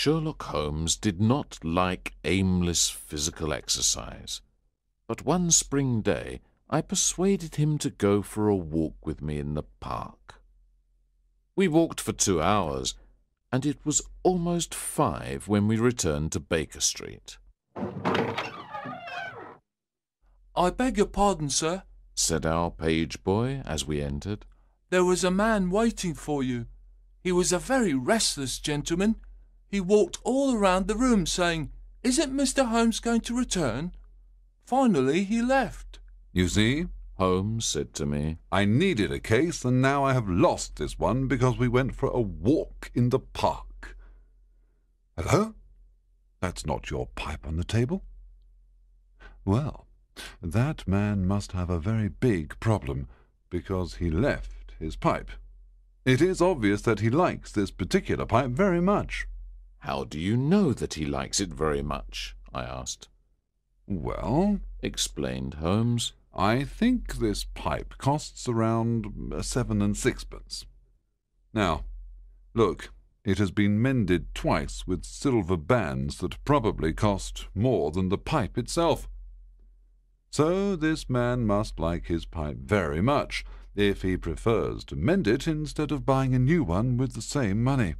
Sherlock Holmes did not like aimless physical exercise, but one spring day I persuaded him to go for a walk with me in the park. We walked for 2 hours, and it was almost 5 when we returned to Baker Street. "I beg your pardon, sir," said our page boy as we entered. "There was a man waiting for you. He was a very restless gentleman. He walked all around the room saying, 'Isn't Mr. Holmes going to return?' Finally he left." "You see," Holmes said to me, "I needed a case, and now I have lost this one because we went for a walk in the park. Hello? That's not your pipe on the table? Well, that man must have a very big problem, because he left his pipe. It is obvious that he likes this particular pipe very much." "How do you know that he likes it very much?" I asked. "Well," explained Holmes, "I think this pipe costs around 7 and 6pence. Now, look, it has been mended twice with silver bands that probably cost more than the pipe itself. So this man must like his pipe very much, if he prefers to mend it instead of buying a new one with the same money."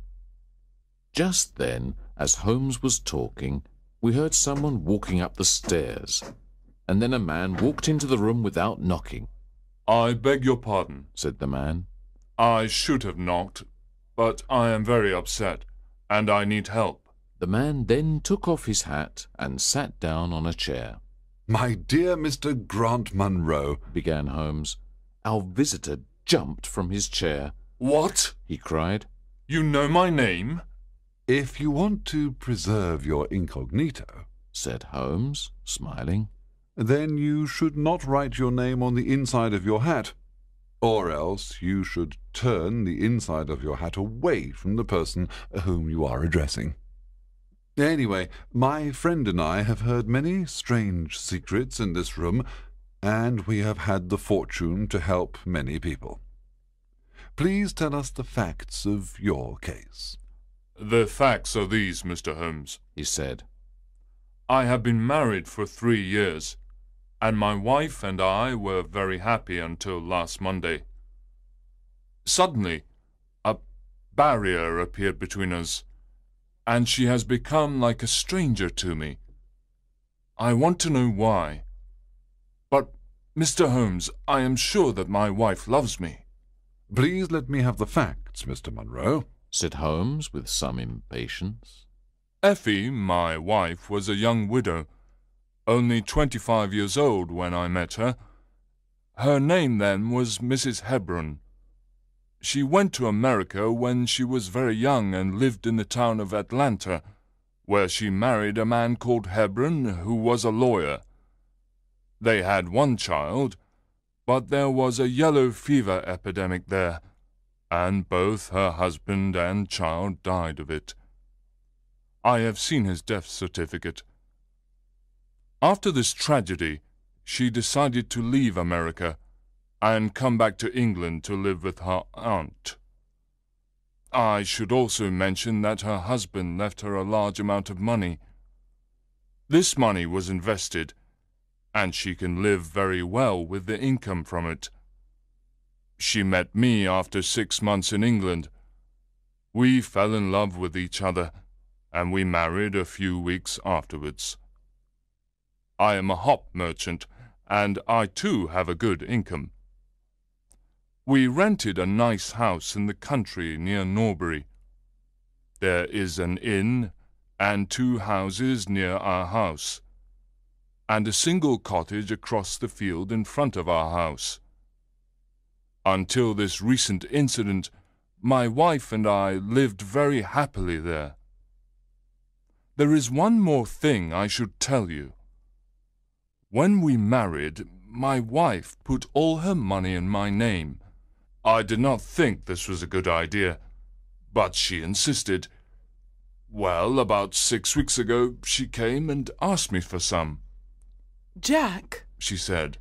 Just then, as Holmes was talking, we heard someone walking up the stairs, and then a man walked into the room without knocking. "I beg your pardon," said the man. "I should have knocked, but I am very upset, and I need help." The man then took off his hat and sat down on a chair. "My dear Mr. Grant Munro," began Holmes. Our visitor jumped from his chair. "What?" he cried. "You know my name?" "If you want to preserve your incognito," said Holmes, smiling, "then you should not write your name on the inside of your hat, or else you should turn the inside of your hat away from the person whom you are addressing. Anyway, my friend and I have heard many strange secrets in this room, and we have had the fortune to help many people. Please tell us the facts of your case." "The facts are these, Mr. Holmes," he said. "I have been married for 3 years, and my wife and I were very happy until last Monday. Suddenly, a barrier appeared between us, and she has become like a stranger to me. I want to know why. But, Mr. Holmes, I am sure that my wife loves me." "Please let me have the facts, Mr. Munro," said Holmes with some impatience. "Effie, my wife, was a young widow, only 25 years old when I met her. Her name then was Mrs. Hebron. She went to America when she was very young and lived in the town of Atlanta, where she married a man called Hebron, who was a lawyer. They had 1 child, but there was a yellow fever epidemic there, and both her husband and child died of it. I have seen his death certificate. After this tragedy, she decided to leave America and come back to England to live with her aunt. I should also mention that her husband left her a large amount of money. This money was invested, and she can live very well with the income from it. She met me after 6 months in England. We fell in love with each other, and we married a few weeks afterwards. I am a hop merchant, and I too have a good income. We rented a nice house in the country near Norbury. There is an inn and 2 houses near our house, and a single cottage across the field in front of our house. Until this recent incident, my wife and I lived very happily there. There is one more thing I should tell you. When we married, my wife put all her money in my name. I did not think this was a good idea, but she insisted. Well, about 6 weeks ago, she came and asked me for some. "Jack," she said,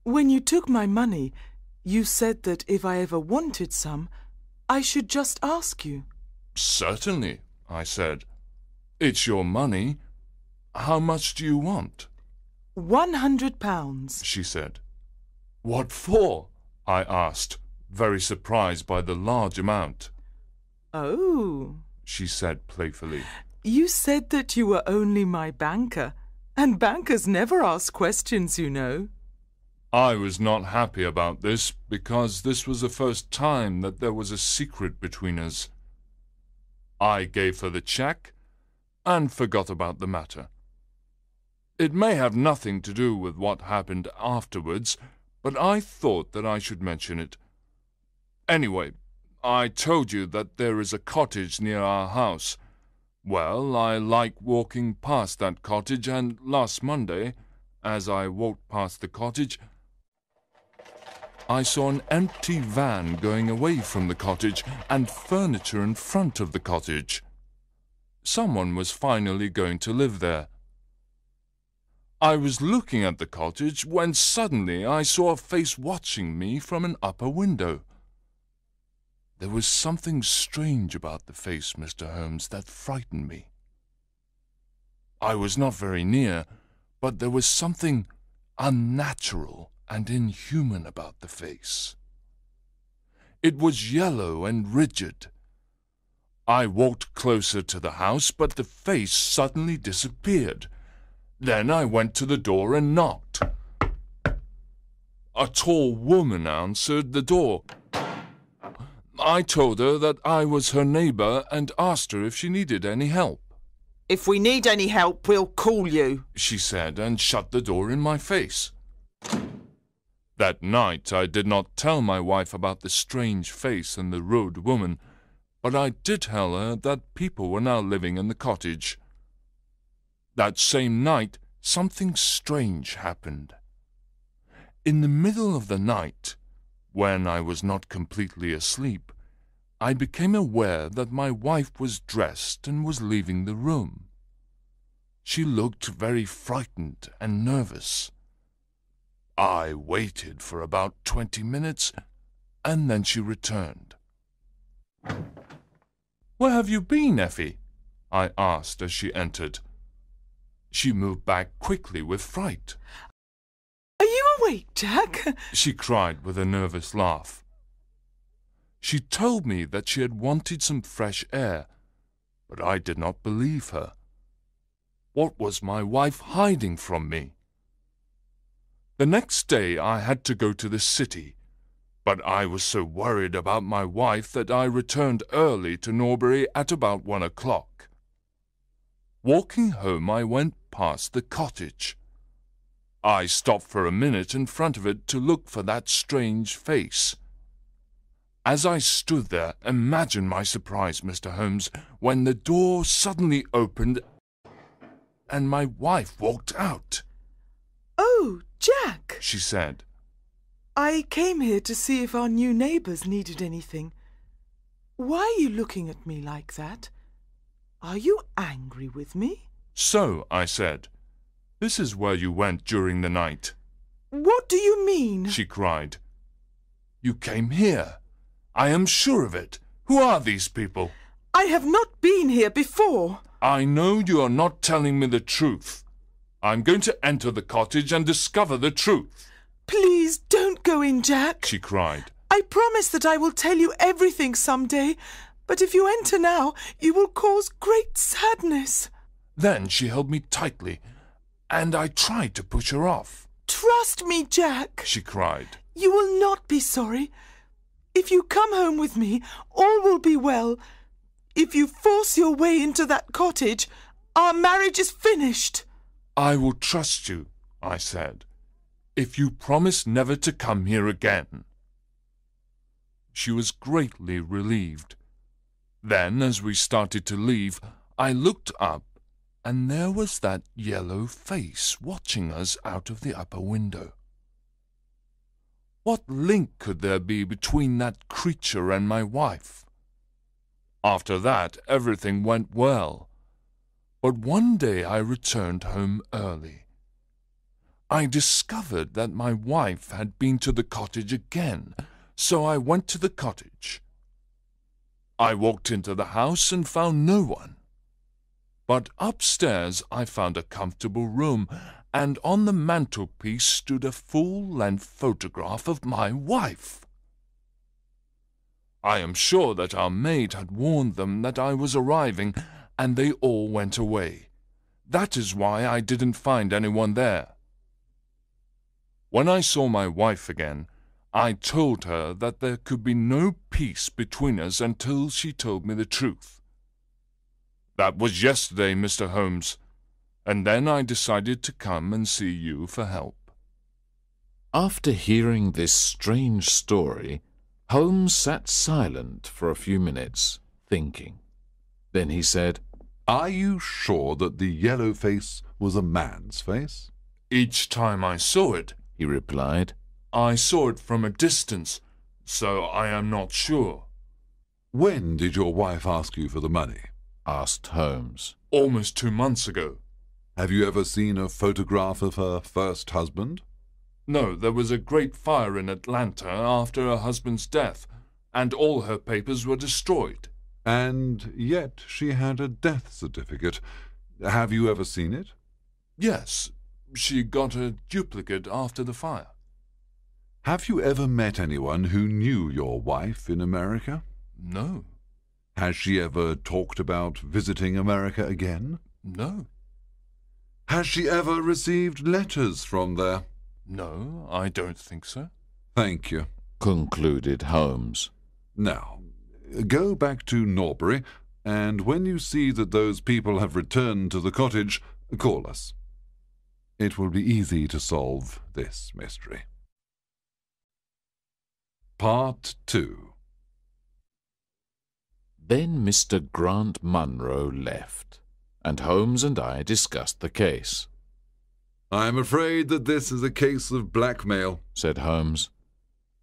"when you took my money, you said that if I ever wanted some, I should just ask you." "Certainly," I said. It's your money. How much do you want? £100. She said. What for? I asked, very surprised by the large amount. Oh, She said playfully. you said that you were only my banker, and bankers never ask questions, you know. I was not happy about this because this was the first time that there was a secret between us. I gave her the cheque and forgot about the matter. It may have nothing to do with what happened afterwards, but I thought that I should mention it. Anyway, I told you that there is a cottage near our house. Well, I like walking past that cottage, and last Monday, as I walked past the cottage, I saw an empty van going away from the cottage and furniture in front of the cottage. Someone was finally going to live there. I was looking at the cottage when suddenly I saw a face watching me from an upper window. There was something strange about the face, Mr. Holmes, that frightened me. I was not very near, but there was something unnatural and inhuman about the face. It was yellow and rigid. I walked closer to the house, but the face suddenly disappeared. Then I went to the door and knocked. A tall woman answered the door. I told her that I was her neighbour and asked her if she needed any help. If we need any help, we'll call you, She said, and shut the door in my face. That night I did not tell my wife about the strange face and the rude woman, but I did tell her that people were now living in the cottage. That same night something strange happened. In the middle of the night, when I was not completely asleep, I became aware that my wife was dressed and was leaving the room. She looked very frightened and nervous. I waited for about 20 minutes, and then she returned. "Where have you been, Effie?" I asked as she entered. She moved back quickly with fright. Are you awake, Jack? She cried with a nervous laugh. She told me that she had wanted some fresh air, but I did not believe her. What was my wife hiding from me? The next day I had to go to the city, but I was so worried about my wife that I returned early to Norbury at about 1 o'clock. Walking home, I went past the cottage. I stopped for a minute in front of it to look for that strange face. As I stood there, imagine my surprise, Mr. Holmes, when the door suddenly opened and my wife walked out. Oh, Jack, She said. I came here to see if our new neighbours needed anything. Why are you looking at me like that? Are you angry with me? So, I said, this is where you went during the night. What do you mean? She cried. You came here. I am sure of it. Who are these people? I have not been here before. I know you are not telling me the truth. I'm going to enter the cottage and discover the truth. Please don't go in, Jack. She cried. I promise that I will tell you everything someday, but if you enter now, you will cause great sadness. Then she held me tightly, and I tried to push her off. Trust me, Jack. She cried. You will not be sorry. If you come home with me, all will be well. If you force your way into that cottage, our marriage is finished. I will trust you, I said, if you promise never to come here again. She was greatly relieved. Then, as we started to leave, I looked up, and there was that yellow face watching us out of the upper window. What link could there be between that creature and my wife? After that, everything went well. But one day I returned home early. I discovered that my wife had been to the cottage again, so I went to the cottage. I walked into the house and found no one. But upstairs I found a comfortable room, and on the mantelpiece stood a full-length photograph of my wife. I am sure that our maid had warned them that I was arriving, and they all went away. That is why I didn't find anyone there. When I saw my wife again, I told her that there could be no peace between us until she told me the truth. That was yesterday, Mr. Holmes, and then I decided to come and see you for help. After hearing this strange story, Holmes sat silent for a few minutes, thinking. Then he said, "Are you sure that the yellow face was a man's face?" Each time I saw it, he replied, I saw it from a distance, so I am not sure. "When did your wife ask you for the money?" asked Holmes. Almost 2 months ago. "Have you ever seen a photograph of her first husband?" No, there was a great fire in Atlanta after her husband's death, and all her papers were destroyed. "And yet she had a death certificate. Have you ever seen it?" Yes, she got a duplicate after the fire. "Have you ever met anyone who knew your wife in America?" No. "Has she ever talked about visiting America again?" No. "Has she ever received letters from there?" No, I don't think so. "Thank you," concluded Holmes. "Now, go back to Norbury, and when you see that those people have returned to the cottage, call us. It will be easy to solve this mystery." Part 2. Then Mr. Grant Munro left, and Holmes and I discussed the case. "I am afraid that this is a case of blackmail," said Holmes.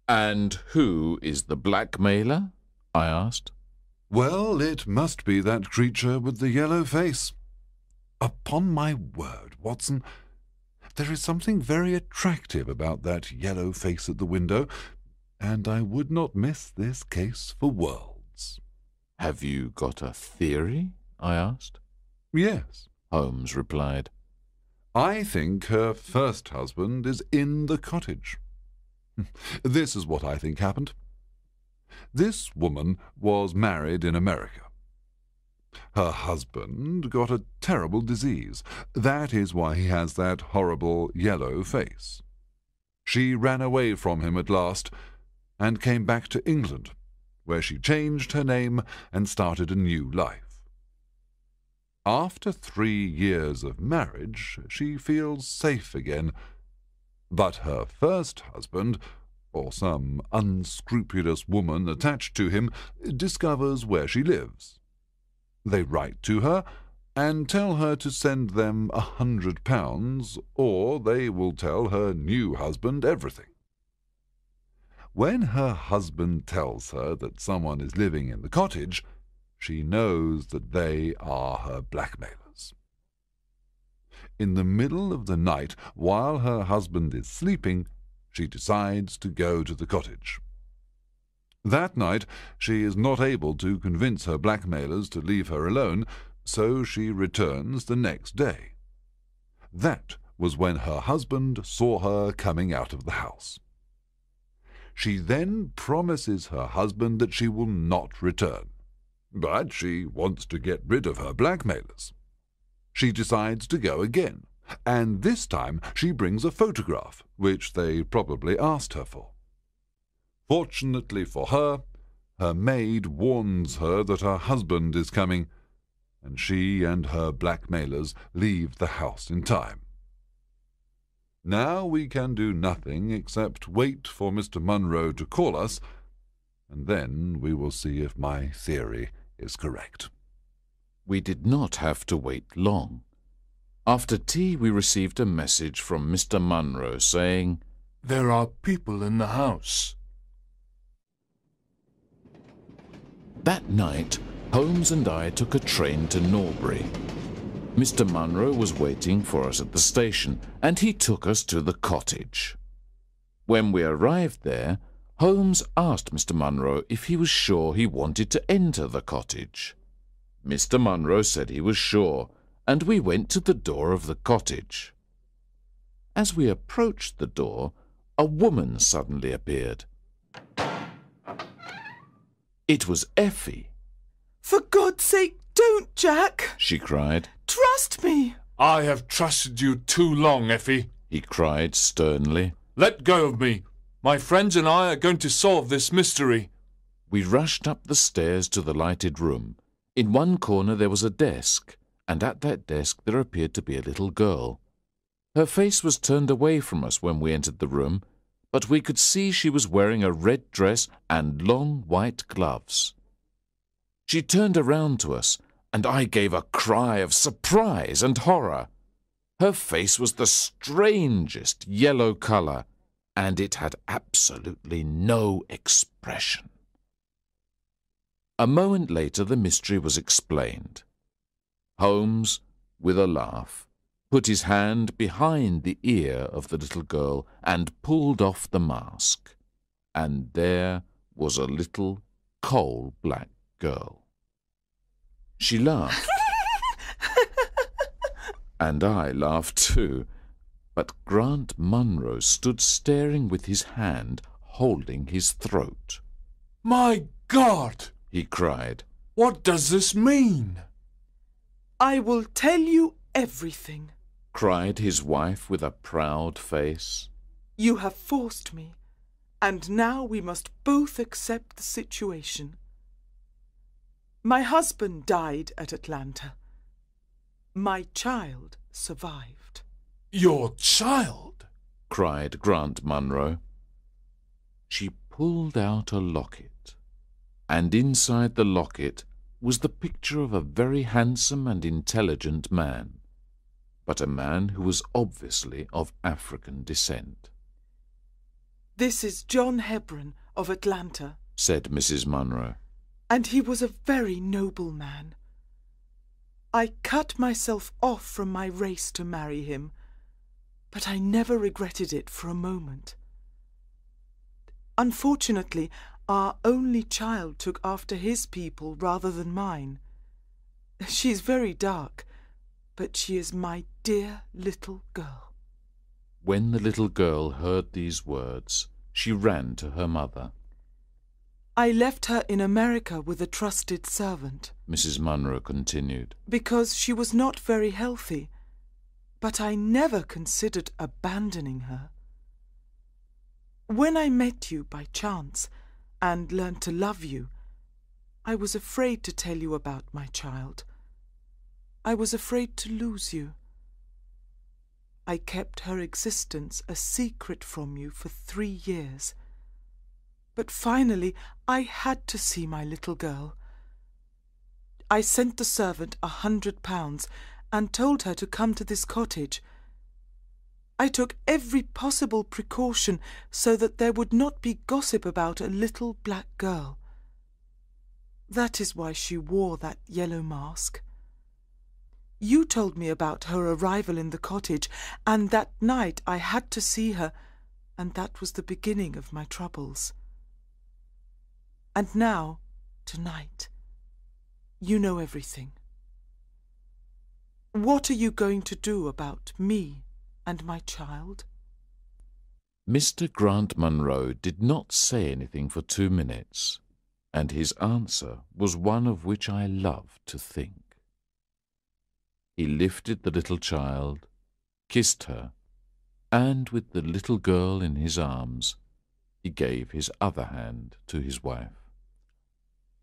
"And who is the blackmailer?" I asked. "Well, it must be that creature with the yellow face. Upon my word, Watson, there is something very attractive about that yellow face at the window, and I would not miss this case for worlds." "Have you got a theory?" I asked. "Yes," Holmes replied. "I think her first husband is in the cottage. This is what I think happened. This woman was married in America. Her husband got a terrible disease. That is why he has that horrible yellow face. She ran away from him at last and came back to England, where she changed her name and started a new life. After 3 years of marriage, she feels safe again, but her first husband, or some unscrupulous woman attached to him, discovers where she lives. They write to her and tell her to send them £100, or they will tell her new husband everything. When her husband tells her that someone is living in the cottage, she knows that they are her blackmailers. In the middle of the night, while her husband is sleeping, she decides to go to the cottage. That night she is not able to convince her blackmailers to leave her alone, so she returns the next day. That was when her husband saw her coming out of the house. She then promises her husband that she will not return, but she wants to get rid of her blackmailers. She decides to go again, and this time she brings a photograph, which they probably asked her for. Fortunately for her, her maid warns her that her husband is coming, and she and her blackmailers leave the house in time. Now we can do nothing except wait for Mr. Munro to call us, and then we will see if my theory is correct. We did not have to wait long. After tea we received a message from Mr. Munro saying, "There are people in the house." That night, Holmes and I took a train to Norbury. Mr. Munro was waiting for us at the station, and he took us to the cottage. When we arrived there, Holmes asked Mr. Munro if he was sure he wanted to enter the cottage. Mr. Munro said he was sure, and we went to the door of the cottage. As we approached the door, a woman suddenly appeared. It was Effie. For God's sake, don't, Jack! She cried. Trust me! I have trusted you too long, Effie. He cried sternly. Let go of me. My friends and I are going to solve this mystery. We rushed up the stairs to the lighted room. In one corner there was a desk, and at that desk there appeared to be a little girl. Her face was turned away from us when we entered the room, but we could see she was wearing a red dress and long white gloves. She turned around to us, and I gave a cry of surprise and horror. Her face was the strangest yellow colour, and it had absolutely no expression. A moment later the mystery was explained. Holmes, with a laugh, put his hand behind the ear of the little girl and pulled off the mask, and there was a little coal-black girl. She laughed, and I laughed too, but Grant Munro stood staring with his hand holding his throat. My God! He cried. What does this mean? I will tell you everything, cried his wife with a proud face. You have forced me, and now we must both accept the situation. My husband died at Atlanta. My child survived. Your child? Cried Grant Munro. She pulled out a locket, and inside the locket was the picture of a very handsome and intelligent man, but a man who was obviously of African descent. This is John Hebron of Atlanta, said Mrs. Munro. And he was a very noble man. I cut myself off from my race to marry him, but I never regretted it for a moment. Unfortunately, our only child took after his people rather than mine. She is very dark, but she is my dear little girl. When the little girl heard these words, she ran to her mother. I left her in America with a trusted servant, Mrs. Munro continued, because she was not very healthy, but I never considered abandoning her. When I met you by chance and learned to love you, I was afraid to tell you about my child. I was afraid to lose you. I kept her existence a secret from you for 3 years. But finally I had to see my little girl. I sent the servant £100 and told her to come to this cottage. I took every possible precaution so that there would not be gossip about a little black girl. That is why she wore that yellow mask. You told me about her arrival in the cottage, and that night I had to see her, and that was the beginning of my troubles. And now, tonight, you know everything. What are you going to do about me and my child? Mr. Grant Munro did not say anything for 2 minutes, and his answer was one of which I love to think. He lifted the little child, kissed her, and with the little girl in his arms, he gave his other hand to his wife.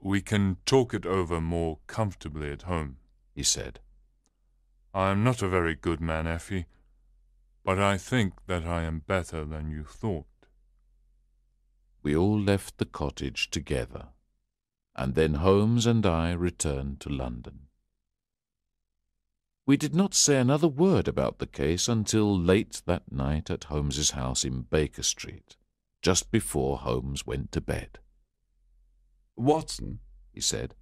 We can talk it over more comfortably at home, he said. I am not a very good man, Effie, but I think that I am better than you thought. We all left the cottage together, and then Holmes and I returned to London. We did not say another word about the case until late that night at Holmes's house in Baker Street, just before Holmes went to bed. Watson, he said,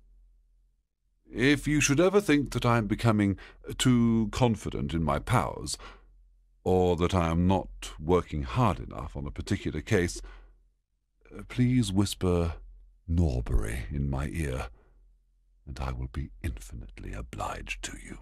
if you should ever think that I am becoming too confident in my powers, or that I am not working hard enough on a particular case, please whisper Norbury in my ear, and I will be infinitely obliged to you.